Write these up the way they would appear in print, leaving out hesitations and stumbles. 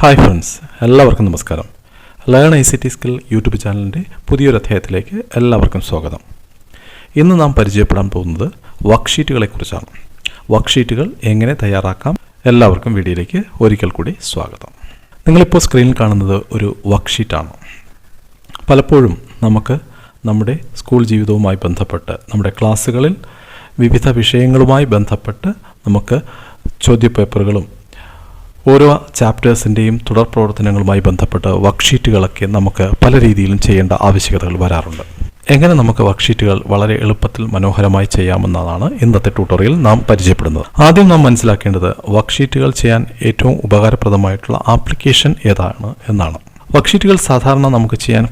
Hi friends, എല്ലാവർക്കും നമസ്കാരം. Learn ICT skill YouTube ചാനലിൻ്റെ പുതിയൊരു അധ്യായത്തിലേക്ക് എല്ലാവർക്കും സ്വാഗതം. ഇന്ന് നാം പരിചയപ്പെടാൻ പോകുന്നത് വർക്ക്ഷീറ്റുകളെക്കുറിച്ചാണ്. വർക്ക്ഷീറ്റുകൾ എങ്ങനെ തയ്യാറാക്കാം? എല്ലാവർക്കും വീഡിയോയിലേക്ക് ഒരിക്കൽ കൂടി സ്വാഗതം. നിങ്ങളിപ്പോൾ സ്ക്രീനിൽ കാണുന്നത് ഒരു വർക്ക്ഷീറ്റാണ്. പലപ്പോഴും നമുക്ക് നമ്മുടെ സ്കൂൾ ജീവിതവുമായി ബന്ധപ്പെട്ട് നമ്മുടെ ക്ലാസ്സുകളിൽ വിവിധ വിഷയങ്ങളുമായി ബന്ധപ്പെട്ട് നമുക്ക് ചോദ്യപേപ്പറുകളും ഓരോ ചാപ്റ്റേഴ്സിൻ്റെയും തുടർ പ്രവർത്തനങ്ങളുമായി ബന്ധപ്പെട്ട് വർക്ക്ഷീറ്റുകളൊക്കെ നമുക്ക് പല രീതിയിലും ചെയ്യേണ്ട ആവശ്യകതകൾ വരാറുണ്ട്. എങ്ങനെ നമുക്ക് വർക്ക്ഷീറ്റുകൾ വളരെ എളുപ്പത്തിൽ മനോഹരമായി ചെയ്യാമെന്നതാണ് ഇന്നത്തെ ട്യൂട്ടോറിയൽ നാം പരിചയപ്പെടുന്നത്. ആദ്യം നാം മനസ്സിലാക്കേണ്ടത് വർക്ക്ഷീറ്റുകൾ ചെയ്യാൻ ഏറ്റവും ഉപകാരപ്രദമായിട്ടുള്ള ആപ്ലിക്കേഷൻ ഏതാണ് എന്നാണ്. വർക്ക്ഷീറ്റുകൾ സാധാരണ നമുക്ക് ചെയ്യാൻ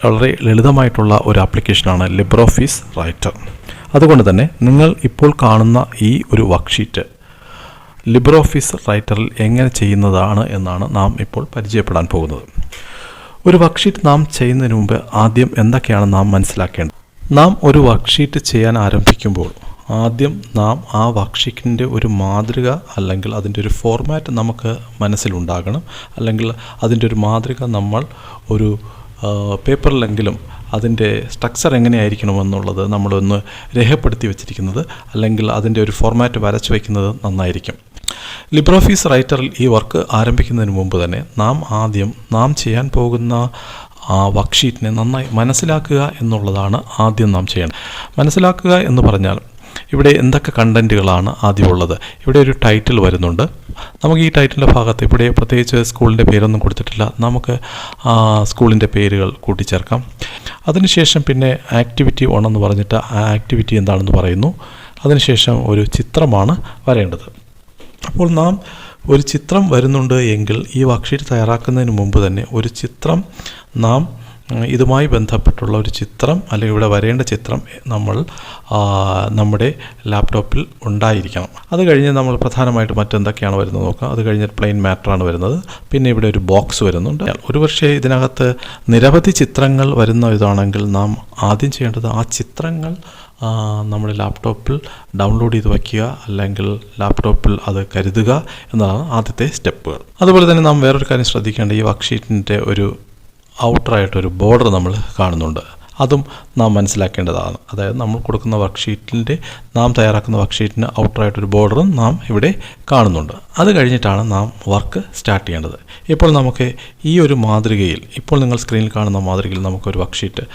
വളരെ ലളിതമായിട്ടുള്ള ഒരു ആപ്ലിക്കേഷനാണ് ലിബ്രോഫീസ് റൈറ്റർ. അതുകൊണ്ട് തന്നെ നിങ്ങൾ ഇപ്പോൾ കാണുന്ന ഈ ഒരു വർക്ക്ഷീറ്റ് ലിബ്രോഫീസ് റൈറ്ററിൽ എങ്ങനെ ചെയ്യുന്നതാണ് എന്നാണ് നാം ഇപ്പോൾ പരിചയപ്പെടാൻ പോകുന്നത്. ഒരു വർക്ക്ഷീറ്റ് നാം ചെയ്യുന്നതിന് മുമ്പ് ആദ്യം എന്തൊക്കെയാണ് നാം മനസ്സിലാക്കേണ്ടത്? നാം ഒരു വർക്ക്ഷീറ്റ് ചെയ്യാൻ ആരംഭിക്കുമ്പോൾ ആദ്യം നാം ആ വർക്ക്ഷീറ്റിൻ്റെ ഒരു മാതൃക അല്ലെങ്കിൽ അതിൻ്റെ ഒരു ഫോർമാറ്റ് നമുക്ക് മനസ്സിലുണ്ടാകണം. അല്ലെങ്കിൽ അതിൻ്റെ ഒരു മാതൃക നമ്മൾ ഒരു പേപ്പറിലെങ്കിലും അതിൻ്റെ സ്ട്രക്ചർ എങ്ങനെയായിരിക്കണമെന്നുള്ളത് നമ്മളൊന്ന് രേഖപ്പെടുത്തി വെച്ചിരിക്കുന്നത് അല്ലെങ്കിൽ അതിൻ്റെ ഒരു ഫോർമാറ്റ് വരച്ചു വയ്ക്കുന്നത് നന്നായിരിക്കും. ലിബ്രോഫീസ് റൈറ്ററിൽ ഈ വർക്ക് ആരംഭിക്കുന്നതിന് മുമ്പ് തന്നെ നാം ചെയ്യാൻ പോകുന്ന വർക്ക്ഷീറ്റിനെ നന്നായി മനസ്സിലാക്കുക എന്നുള്ളതാണ് ആദ്യം നാം ചെയ്യേണ്ടത്. മനസ്സിലാക്കുക എന്ന് പറഞ്ഞാൽ ഇവിടെ എന്തൊക്കെ കണ്ടൻറ്റുകളാണ് ആദ്യം ഉള്ളത്. ഇവിടെ ഒരു ടൈറ്റിൽ വരുന്നുണ്ട്. നമുക്ക് ഈ ടൈറ്റിലിൻ്റെ ഭാഗത്ത് ഇവിടെ പ്രത്യേകിച്ച് സ്കൂളിൻ്റെ പേരൊന്നും കൊടുത്തിട്ടില്ല. നമുക്ക് സ്കൂളിൻ്റെ പേരുകൾ കൂട്ടിച്ചേർക്കാം. അതിനുശേഷം പിന്നെ ആക്ടിവിറ്റി 1 എന്ന് പറഞ്ഞിട്ട് ആ ആക്ടിവിറ്റി എന്താണെന്ന് പറയുന്നു. അതിനുശേഷം ഒരു ചിത്രമാണ് വരേണ്ടത്. അപ്പോൾ നാം ഒരു ചിത്രം വരുന്നുണ്ട് എങ്കിൽ ഈ വർക്ക്ഷീറ്റ് തയ്യാറാക്കുന്നതിന് മുമ്പ് തന്നെ ഒരു ചിത്രം നാം ഇതുമായി ബന്ധപ്പെട്ടുള്ള ഒരു ചിത്രം അല്ലെങ്കിൽ ഇവിടെ വരേണ്ട ചിത്രം നമ്മൾ നമ്മുടെ ലാപ്ടോപ്പിൽ ഉണ്ടായിരിക്കണം. അത് കഴിഞ്ഞ് നമ്മൾ പ്രധാനമായിട്ട് മറ്റെന്തൊക്കെയാണ് വരുന്നത് നോക്കാം. അത് കഴിഞ്ഞ് പ്ലെയിൻ മാറ്ററാണ് വരുന്നത്. പിന്നെ ഇവിടെ ഒരു ബോക്സ് വരുന്നുണ്ട്. ഒരു പക്ഷേ ഇതിനകത്ത് നിരവധി ചിത്രങ്ങൾ വരുന്ന ഇതാണെങ്കിൽ നാം ആദ്യം ചെയ്യേണ്ടത് ആ ചിത്രങ്ങൾ നമ്മുടെ ലാപ്ടോപ്പിൽ ഡൗൺലോഡ് ചെയ്ത് വയ്ക്കുക അല്ലെങ്കിൽ ലാപ്ടോപ്പിൽ അത് കരുതുക എന്നതാണ് ആദ്യത്തെ സ്റ്റെപ്പുകൾ. അതുപോലെ തന്നെ നാം വേറൊരു കാര്യം ശ്രദ്ധിക്കേണ്ട, ഈ വർക്ക്ഷീറ്റിൻ്റെ ഒരു ഔട്ടറായിട്ടൊരു ബോർഡർ നമ്മൾ കാണുന്നുണ്ട്. അതും നാം മനസ്സിലാക്കേണ്ടതാണ്. അതായത് നമ്മൾ കൊടുക്കുന്ന വർക്ക്ഷീറ്റിൻ്റെ നാം തയ്യാറാക്കുന്ന വർക്ക്ഷീറ്റിന് ഔട്ടറായിട്ടൊരു ബോർഡറും നാം ഇവിടെ കാണുന്നുണ്ട്. അത് കഴിഞ്ഞിട്ടാണ് നാം വർക്ക് സ്റ്റാർട്ട് ചെയ്യേണ്ടത്. ഇപ്പോൾ നമുക്ക് ഈ ഒരു മാതൃകയിൽ, ഇപ്പോൾ നിങ്ങൾ സ്ക്രീനിൽ കാണുന്ന മാതൃകയിൽ നമുക്കൊരു വർക്ക്ഷീറ്റ്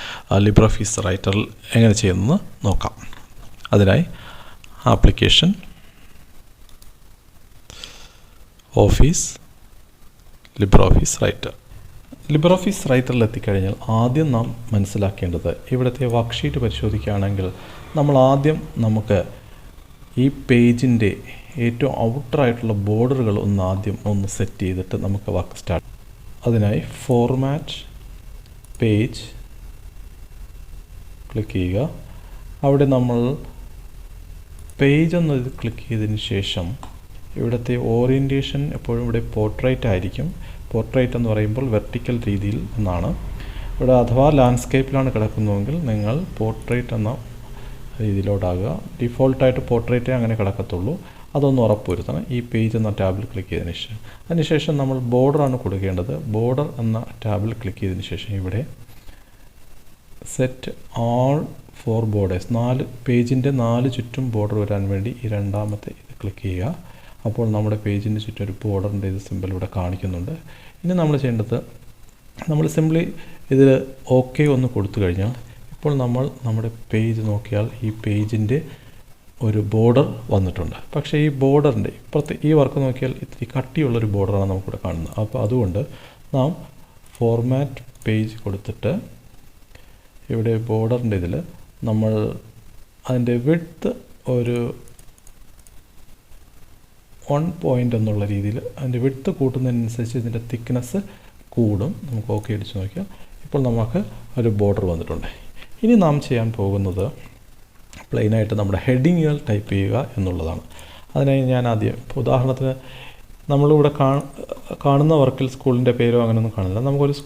ലിബ്രോഫീസ് റൈറ്ററിൽ എങ്ങനെ ചെയ്യുന്നതെന്ന് നോക്കാം. അതിനായി ആപ്ലിക്കേഷൻ, ഓഫീസ്, ലിബ്രോഫീസ് റൈറ്റർ. ലിബ്രോഫീസ് റൈറ്ററിൽ എത്തിക്കഴിഞ്ഞാൽ ആദ്യം നാം മനസ്സിലാക്കേണ്ടത് ഇവിടുത്തെ വർക്ക്ഷീറ്റ് പരിശോധിക്കുകയാണെങ്കിൽ നമുക്ക് ഈ പേജിൻ്റെ ഏറ്റവും ഔട്ടറായിട്ടുള്ള ബോർഡറുകൾ ഒന്ന് സെറ്റ് ചെയ്തിട്ട് നമുക്ക് വർക്ക് സ്റ്റാർട്ട്. അതിനായി ഫോർമാറ്റ് പേജ് ക്ലിക്ക് ചെയ്യുക. അവിടെ നമ്മൾ പേജ് ഒന്ന് ക്ലിക്ക് ചെയ്തതിന് ശേഷം ഇവിടുത്തെ ഓറിയൻറ്റേഷൻ എപ്പോഴും ഇവിടെ പോർട്രേറ്റ് ആയിരിക്കും. പോർട്രേറ്റ് എന്ന് പറയുമ്പോൾ വെർട്ടിക്കൽ രീതിയിൽ എന്നാണ്. ഇവിടെ അഥവാ ലാൻഡ്സ്കേപ്പിലാണ് കിടക്കുന്നതെങ്കിൽ നിങ്ങൾ പോർട്രേറ്റ് എന്ന രീതിയിലോട്ടാകുക. ഡിഫോൾട്ടായിട്ട് പോർട്രേറ്റേ അങ്ങനെ കിടക്കത്തുള്ളൂ. അതൊന്ന് ഉറപ്പുവരുത്തണം. ഈ പേജ് എന്ന ടാബിൽ ക്ലിക്ക് ചെയ്തതിന് ശേഷം അതിനുശേഷം നമ്മൾ ബോർഡറാണ് കൊടുക്കേണ്ടത്. ബോർഡർ എന്ന ടാബിൽ ക്ലിക്ക് ചെയ്തതിന് ശേഷം ഇവിടെ സെറ്റ് ഓൾ 4 ബോർഡേഴ്സ്, പേജിൻ്റെ 4 ചുറ്റും ബോർഡർ വരാൻ വേണ്ടി ഈ രണ്ടാമത്തെ ഇത് ക്ലിക്ക് ചെയ്യുക. അപ്പോൾ നമ്മുടെ പേജിൻ്റെ ചുറ്റും ഒരു ബോർഡറിൻ്റെ ഇത് സിമ്പിൾ ഇവിടെ കാണിക്കുന്നുണ്ട്. ഇനി നമ്മൾ ചെയ്യേണ്ടത്, നമ്മൾ സിംപ്ലി ഇതിൽ ഓക്കെ ഒന്ന് കൊടുത്തു കഴിഞ്ഞാൽ ഇപ്പോൾ നമ്മുടെ പേജ് നോക്കിയാൽ ഈ പേജിൻ്റെ ഒരു ബോർഡർ വന്നിട്ടുണ്ട്. പക്ഷേ ഈ ബോർഡറിൻ്റെ ഈ വർക്ക് നോക്കിയാൽ ഇത്തിരി കട്ടിയുള്ളൊരു ബോർഡറാണ് നമുക്കിവിടെ കാണുന്നത്. അപ്പോൾ അതുകൊണ്ട് നാം ഫോർമാറ്റ് പേജ് കൊടുത്തിട്ട് ഇവിടെ ബോർഡറിൻ്റെ ഇതിൽ നമ്മൾ അതിൻ്റെ വിഡ്ത്ത് ഒരു 1 പോയിൻ്റ് എന്നുള്ള രീതിയിൽ അതിൻ്റെ വിഡ്ത്ത് കൂട്ടുന്നതിനനുസരിച്ച് ഇതിൻ്റെ തിക്നെസ് കൂടും. നമുക്ക് ഓക്കെ അടിച്ച് നോക്കിയാൽ ഇപ്പോൾ നമുക്ക് ഒരു ബോർഡർ വന്നിട്ടുണ്ട്. ഇനി നാം ചെയ്യാൻ പോകുന്നത് പ്ലെയിനായിട്ട് നമ്മുടെ ഹെഡിങ്ങുകൾ ടൈപ്പ് ചെയ്യുക എന്നുള്ളതാണ്. അതിനായി ഞാൻ ആദ്യം ഉദാഹരണത്തിന് നമ്മളിവിടെ കാണുന്ന വർക്കിൽ സ്കൂളിൻ്റെ പേരോ അങ്ങനെയൊന്നും കാണില്ല. നമുക്കൊരു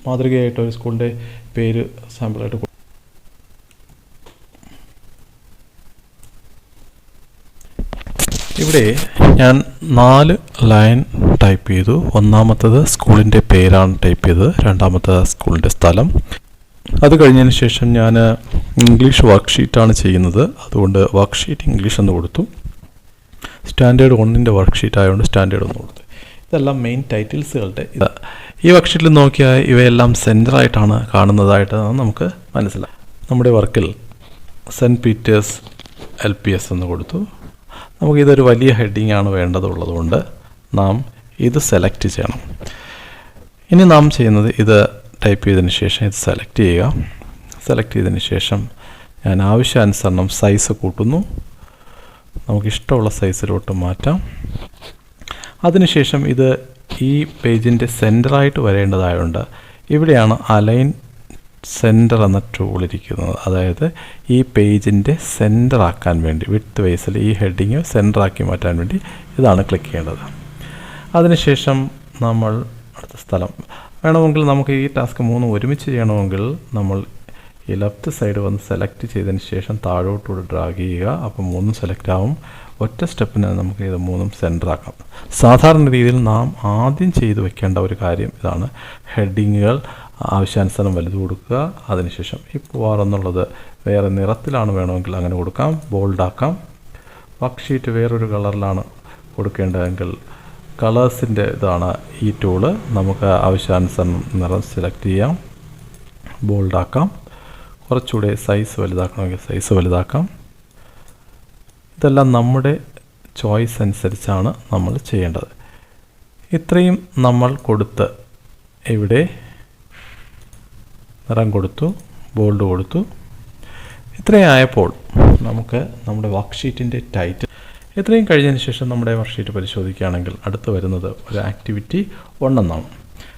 മാതൃകയായിട്ട് ഒരു സ്കൂളിൻ്റെ പേര് സാമ്പിളായിട്ട് ഇവിടെ ഞാൻ 4 ലൈൻ ടൈപ്പ് ചെയ്തു. ഒന്നാമത്തത് സ്കൂളിൻ്റെ പേരാണ് ടൈപ്പ് ചെയ്തത്, രണ്ടാമത്തത് സ്കൂളിൻ്റെ സ്ഥലം. അത് കഴിഞ്ഞതിന് ശേഷം ഞാൻ ഇംഗ്ലീഷ് വർക്ക്ഷീറ്റാണ് ചെയ്യുന്നത്, അതുകൊണ്ട് വർക്ക്ഷീറ്റ് ഇംഗ്ലീഷ് എന്ന് കൊടുത്തു. സ്റ്റാൻഡേർഡ് 1ൻ്റെ വർക്ക്ഷീറ്റ് ആയതുകൊണ്ട് സ്റ്റാൻഡേർഡ് 1 കൊടുത്തു. ഇതെല്ലാം മെയിൻ ടൈറ്റിൽസുകളുടെ ഈ വർക്ക്ഷീറ്റിൽ നോക്കിയാൽ ഇവയെല്ലാം സെൻറ്ററായിട്ടാണ് കാണുന്നതായിട്ട് നമുക്ക് മനസ്സിലാക്കാം. നമ്മുടെ വർക്കിൽ സെൻറ്റ് പീറ്റേഴ്സ് LPS എന്ന് കൊടുത്തു. നമുക്കിതൊരു വലിയ ഹെഡിങ് ആണ് വേണ്ടതുള്ളതുകൊണ്ട് നാം ഇത് സെലക്ട് ചെയ്യണം. ഇനി നാം ചെയ്യുന്നത് ഇത് ടൈപ്പ് ചെയ്തതിന് ശേഷം ഇത് സെലക്ട് ചെയ്യുക. സെലക്ട് ചെയ്തതിന് ശേഷം ഞാൻ ആവശ്യാനുസരണം സൈസ് കൂട്ടുന്നു. നമുക്കിഷ്ടമുള്ള സൈസിലോട്ട് മാറ്റാം. അതിനുശേഷം ഇത് ഈ പേജിൻ്റെ സെൻറ്ററായിട്ട് വരേണ്ടതായതുകൊണ്ട് ഇവിടെയാണ് അലൈൻ സെൻറ്റർ എന്ന ടൂൾ ഇരിക്കുന്നത്. അതായത് ഈ പേജിൻ്റെ സെൻറ്ററാക്കാൻ വേണ്ടി വിഡ്ത്ത് വൈസിൽ ഈ ഹെഡിങ് സെൻറ്ററാക്കി മാറ്റാൻ വേണ്ടി ഇതാണ് ക്ലിക്ക് ചെയ്യേണ്ടത്. അതിനുശേഷം നമ്മൾ അടുത്ത സ്ഥലം വേണമെങ്കിൽ നമുക്ക് ഈ ടാസ്ക് 3 ഒരുമിച്ച് ചെയ്യണമെങ്കിൽ നമ്മൾ ഈ ലെഫ്റ്റ് സൈഡ് വന്ന് സെലക്ട് ചെയ്തതിന് ശേഷം താഴോട്ടുകൂടെ ഡ്രാഗ് ചെയ്യുക. അപ്പോൾ 3 സെലക്ട് ആവും. ഒറ്റ സ്റ്റെപ്പിന് നമുക്ക് ഇത് 3 സെൻറ്ററാക്കാം. സാധാരണ രീതിയിൽ നാം ആദ്യം ചെയ്തു വെക്കേണ്ട ഒരു കാര്യം ഇതാണ്. ഹെഡിങ്ങുകൾ ആവശ്യാനുസരണം വലുത് കൊടുക്കുക. അതിനുശേഷം ഈ പൂവാർ എന്നുള്ളത് വേറെ നിറത്തിലാണ് വേണമെങ്കിൽ അങ്ങനെ കൊടുക്കാം, ബോൾഡാക്കാം. വർക്ക്ഷീറ്റ് വേറൊരു കളറിലാണ് കൊടുക്കേണ്ടതെങ്കിൽ കളേഴ്സിൻ്റെ ഇതാണ് ഈ ടൂള്. നമുക്ക് ആവശ്യാനുസരണം നിറം സെലക്ട് ചെയ്യാം, ബോൾഡാക്കാം. കുറച്ചുകൂടെ സൈസ് വലുതാക്കണമെങ്കിൽ സൈസ് വലുതാക്കാം. ഇതെല്ലാം നമ്മുടെ ചോയ്സ് അനുസരിച്ചാണ് നമ്മൾ ചെയ്യേണ്ടത്. ഇത്രയും നമ്മൾ കൊടുത്ത് ഇവിടെ നിറം കൊടുത്തു, ബോൾഡ് കൊടുത്തു. ഇത്രയും ആയപ്പോൾ നമുക്ക് നമ്മുടെ വർക്ക്ഷീറ്റിൻ്റെ ടൈറ്റിൽ ഇത്രയും കഴിഞ്ഞതിന് ശേഷം നമ്മുടെ വർക്ക്ഷീറ്റ് പരിശോധിക്കുകയാണെങ്കിൽ അടുത്ത് വരുന്നത് ഒരു ആക്ടിവിറ്റി 1 എന്നാണ്.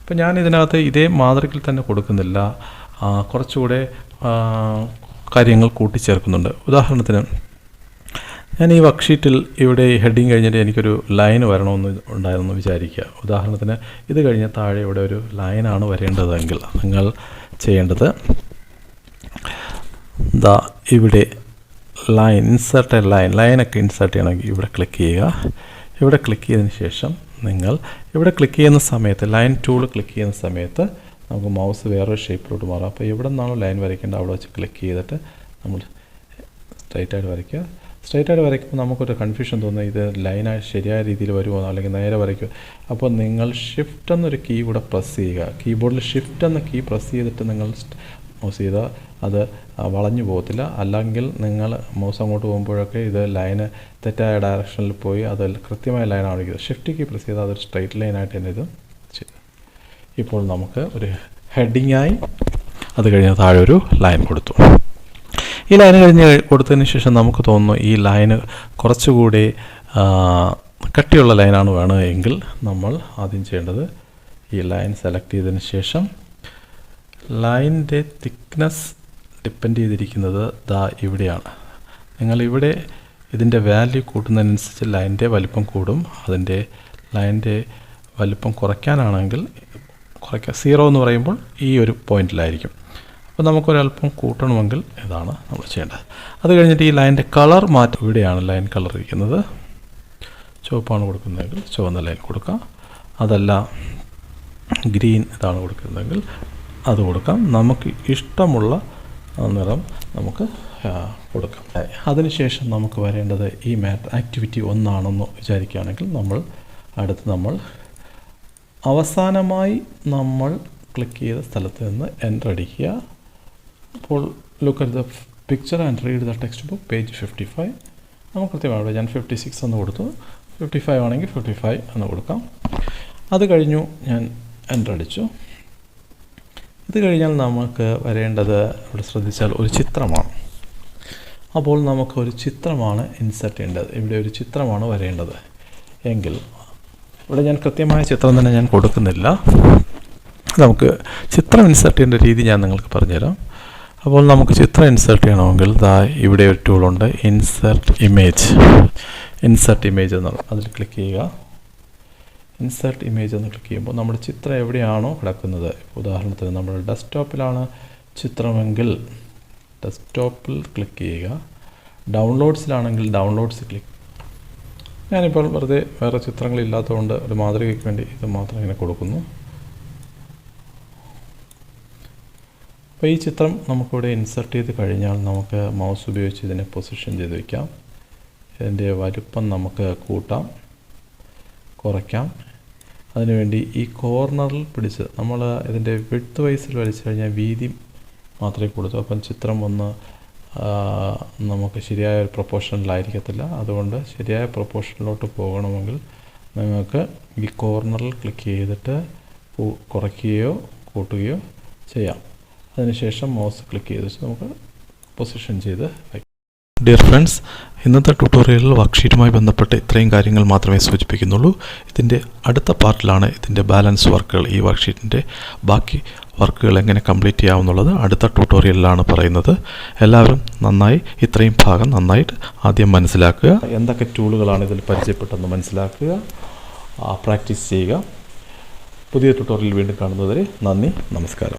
അപ്പോൾ ഞാൻ ഇതിനകത്ത് ഇതേ മാതൃകയിൽ തന്നെ കൊടുക്കുന്നില്ല, കുറച്ചുകൂടെ കാര്യങ്ങൾ കൂട്ടിച്ചേർക്കുന്നുണ്ട്. ഉദാഹരണത്തിന് ഞാൻ ഈ വർക്ക്ഷീറ്റിൽ ഇവിടെ ഹെഡിങ് കഴിഞ്ഞിട്ട് എനിക്കൊരു ലൈൻ വരണമെന്ന് ഉണ്ടായിരുന്നു വിചാരിക്കുക. ഉദാഹരണത്തിന് ഇത് കഴിഞ്ഞ താഴെ ഇവിടെ ഒരു ലൈനാണ് വരേണ്ടതെങ്കിൽ നിങ്ങൾ ചെയ്യേണ്ടത് ഇവിടെ ലൈൻ ഇൻസേർട്ട് എ ലൈനൊക്കെ ഇൻസേർട്ട് ചെയ്യണമെങ്കിൽ ഇവിടെ ക്ലിക്ക് ചെയ്യുക. ഇവിടെ ക്ലിക്ക് ചെയ്തതിന് ശേഷം നിങ്ങൾ ഇവിടെ ക്ലിക്ക് ചെയ്യുന്ന സമയത്ത് ലൈൻ ടൂൾ ക്ലിക്ക് ചെയ്യുന്ന സമയത്ത് നമുക്ക് മൗസ് വേറൊരു ഷേപ്പിലോട്ട് മാറാം. അപ്പോൾ എവിടെ നിന്നാണോ ലൈൻ വരയ്ക്കേണ്ടത് അവിടെ വെച്ച് ക്ലിക്ക് ചെയ്തിട്ട് നമ്മൾ സ്ട്രൈറ്റായിട്ട് വരയ്ക്കുക. സ്ട്രൈറ്റായിട്ട് വരയ്ക്കുമ്പോൾ നമുക്കൊരു കൺഫ്യൂഷൻ തോന്നുന്നത് ഇത് ലൈനായി ശരിയായ രീതിയിൽ വരുമോ അല്ലെങ്കിൽ നേരെ വരയ്ക്കുമോ. അപ്പോൾ നിങ്ങൾ ഷിഫ്റ്റ് എന്നൊരു കീ കൂടെ പ്രസ് ചെയ്യുക. കീബോർഡിൽ ഷിഫ്റ്റ് എന്ന കീ പ്രസ് ചെയ്തിട്ട് നിങ്ങൾ മൗസ് ചെയ്താൽ അത് വളഞ്ഞു പോകത്തില്ല. അല്ലെങ്കിൽ നിങ്ങൾ മൗസ് അങ്ങോട്ട് പോകുമ്പോഴൊക്കെ ഇത് ലൈന് തെറ്റായ ഡയറക്ഷനിൽ പോയി അത് കൃത്യമായ ലൈനാണ് വിളിക്കുന്നത്. ഷിഫ്റ്റ് കീ പ്രസ് ചെയ്താൽ അതൊരു സ്ട്രൈറ്റ് ലൈനായിട്ട് തന്നെ ഇത് ചെയ്തു. ഇപ്പോൾ നമുക്ക് ഒരു ഹെഡിങ്ങായി അത് കഴിഞ്ഞ് താഴെ ഒരു ലൈൻ കൊടുത്തു. ഈ ലൈന് കഴിഞ്ഞ് കൊടുത്തതിന് ശേഷം നമുക്ക് തോന്നുന്നു ഈ ലൈന് കുറച്ചുകൂടി കട്ടിയുള്ള ലൈനാണ് വേണമെങ്കിൽ നമ്മൾ ആദ്യം ചെയ്യേണ്ടത് ഈ ലൈൻ സെലക്ട് ചെയ്തതിന് ശേഷം ലൈനിൻ്റെ തിക്നെസ് ഡിപ്പെൻഡ് ചെയ്തിരിക്കുന്നത് ഇവിടെയാണ്. നിങ്ങളിവിടെ ഇതിൻ്റെ വാല്യൂ കൂട്ടുന്നതിനനുസരിച്ച് ലൈനിൻ്റെ വലിപ്പം കൂടും. അതിൻ്റെ ലൈനിൻ്റെ വലിപ്പം കുറയ്ക്കാനാണെങ്കിൽ കുറയ്ക്കുക. 0 എന്ന് പറയുമ്പോൾ ഈ ഒരു പോയിന്റിലായിരിക്കും. അപ്പോൾ നമുക്കൊരല്പം കൂട്ടണമെങ്കിൽ ഇതാണ് നമ്മൾ ചെയ്യേണ്ടത്. അത് കഴിഞ്ഞിട്ട് ഈ ലൈനിൻ്റെ കളർ മാറ്റം ഇവിടെയാണ് ലൈൻ കളർ ഇരിക്കുന്നത്. ചുവപ്പാണ് കൊടുക്കുന്നതെങ്കിൽ ചുവന്ന ലൈൻ കൊടുക്കാം. അതല്ല ഗ്രീൻ ഇതാണ് കൊടുക്കുന്നതെങ്കിൽ അത് കൊടുക്കാം. നമുക്ക് ഇഷ്ടമുള്ള നിറം നമുക്ക് കൊടുക്കാം. അതിനുശേഷം നമുക്ക് വരേണ്ടത് ഈ ആക്ടിവിറ്റി 1 ആണെന്ന് വിചാരിക്കുകയാണെങ്കിൽ നമ്മൾ അവസാനമായി നമ്മൾ ക്ലിക്ക് ചെയ്ത സ്ഥലത്ത് നിന്ന് എൻ്റർ അടിക്കുക. അപ്പോൾ look at the picture and read the text book page 55. നമുക്ക് കൃത്യമാണ്. ഞാൻ 56 എന്ന് കൊടുത്തു. 55 ആണെങ്കിൽ 55 എന്ന് കൊടുക്കാം. അത് കഴിഞ്ഞു ഞാൻ എൻ്റർ അടിച്ചു. ഇത് കഴിഞ്ഞാൽ നമുക്ക് വരേണ്ടത് ഇവിടെ ശ്രദ്ധിച്ചാൽ ഒരു ചിത്രമാണ്. അപ്പോൾ നമുക്ക് ഒരു ചിത്രമാണ് ഇൻസെർട്ട് ചെയ്യേണ്ടത്. ഇവിടെ ഒരു ചിത്രമാണ് വരേണ്ടത് എങ്കിൽ ഇവിടെ ഞാൻ കൃത്യമായ ചിത്രം തന്നെ ഞാൻ കൊടുക്കുന്നില്ല. നമുക്ക് ചിത്രം ഇൻസെർട്ട് ചെയ്യേണ്ട രീതി ഞാൻ നിങ്ങൾക്ക് പറഞ്ഞുതരാം. അപ്പോൾ നമുക്ക് ചിത്രം ഇൻസെർട്ട് ചെയ്യണമെങ്കിൽ ഇവിടെ ഒരു ടൂളുണ്ട്, ഇൻസെർട്ട് ഇമേജ് എന്നാണ്. അതിൽ ക്ലിക്ക് ചെയ്യുക. ഇൻസെർട്ട് ഇമേജ് എന്ന് ക്ലിക്ക് ചെയ്യുമ്പോൾ നമ്മുടെ ചിത്രം എവിടെയാണോ കിടക്കുന്നത്, ഉദാഹരണത്തിന് നമ്മുടെ ഡെസ്ക്ടോപ്പിലാണ് ചിത്രമെങ്കിൽ ഡെസ്ക്ടോപ്പിൽ ക്ലിക്ക് ചെയ്യുക. ഡൗൺലോഡ്സിലാണെങ്കിൽ ഡൗൺലോഡ്സ് ക്ലിക്ക്. ഞാനിപ്പോൾ വെറുതെ വേറെ ചിത്രങ്ങളില്ലാത്തതുകൊണ്ട് ഒരു മാതൃകയ്ക്ക് വേണ്ടി ഇത് മാത്രം ഇങ്ങനെ കൊടുക്കുന്നു. അപ്പോൾ ഈ ചിത്രം നമുക്കിവിടെ ഇൻസർട്ട് ചെയ്ത് കഴിഞ്ഞാൽ നമുക്ക് മൗസ് ഉപയോഗിച്ച് ഇതിനെ പൊസിഷൻ ചെയ്ത് വയ്ക്കാം. ഇതിൻ്റെ വലുപ്പം നമുക്ക് കൂട്ടാം, കുറയ്ക്കാം. അതിനുവേണ്ടി ഈ കോർണറിൽ പിടിച്ച് നമ്മൾ ഇതിൻ്റെ വിഡ്ത്ത് വൈസിൽ വലിച്ചു കഴിഞ്ഞാൽ വീതി മാത്രമേ കൊടുത്തു. അപ്പം ചിത്രം ഒന്ന് നമുക്ക് ശരിയായ ഒരു പ്രൊപ്പോർഷനിലായിരിക്കത്തില്ല. അതുകൊണ്ട് ശരിയായ പ്രൊപ്പോർഷനിലോട്ട് പോകണമെങ്കിൽ നിങ്ങൾക്ക് ഈ കോർണറിൽ ക്ലിക്ക് ചെയ്തിട്ട് കുറയ്ക്കുകയോ കൂട്ടുകയോ ചെയ്യാം. അതിനുശേഷം മൗസ് ക്ലിക്ക് ചെയ്ത് വെച്ച് നമുക്ക് പൊസിഷൻ ചെയ്ത് വയ്ക്കാം. ഡിയർ ഫ്രണ്ട്സ്, ഇന്നത്തെ ട്യൂട്ടോറിയലിൽ വർക്ക്ഷീറ്റുമായി ബന്ധപ്പെട്ട് ഇത്രയും കാര്യങ്ങൾ മാത്രമേ സൂചിപ്പിക്കുന്നുള്ളൂ. ഇതിൻ്റെ അടുത്ത പാർട്ടിലാണ് ഇതിൻ്റെ ബാലൻസ് വർക്കുകൾ, ഈ വർക്ക്ഷീറ്റിൻ്റെ ബാക്കി വർക്കുകൾ എങ്ങനെ കംപ്ലീറ്റ് ചെയ്യാമെന്നുള്ളത് അടുത്ത ട്യൂട്ടോറിയലിലാണ് പറയുന്നത്. എല്ലാവരും നന്നായി ഇത്രയും ഭാഗം നന്നായിട്ട് ആദ്യം മനസ്സിലാക്കുക. എന്തൊക്കെ ടൂളുകളാണ് ഇതിൽ പരിചയപ്പെട്ടെന്ന് മനസ്സിലാക്കുക, പ്രാക്ടീസ് ചെയ്യുക. പുതിയ ട്യൂട്ടോറിയൽ വീണ്ടും കാണുന്നതുവരെ നന്ദി, നമസ്കാരം.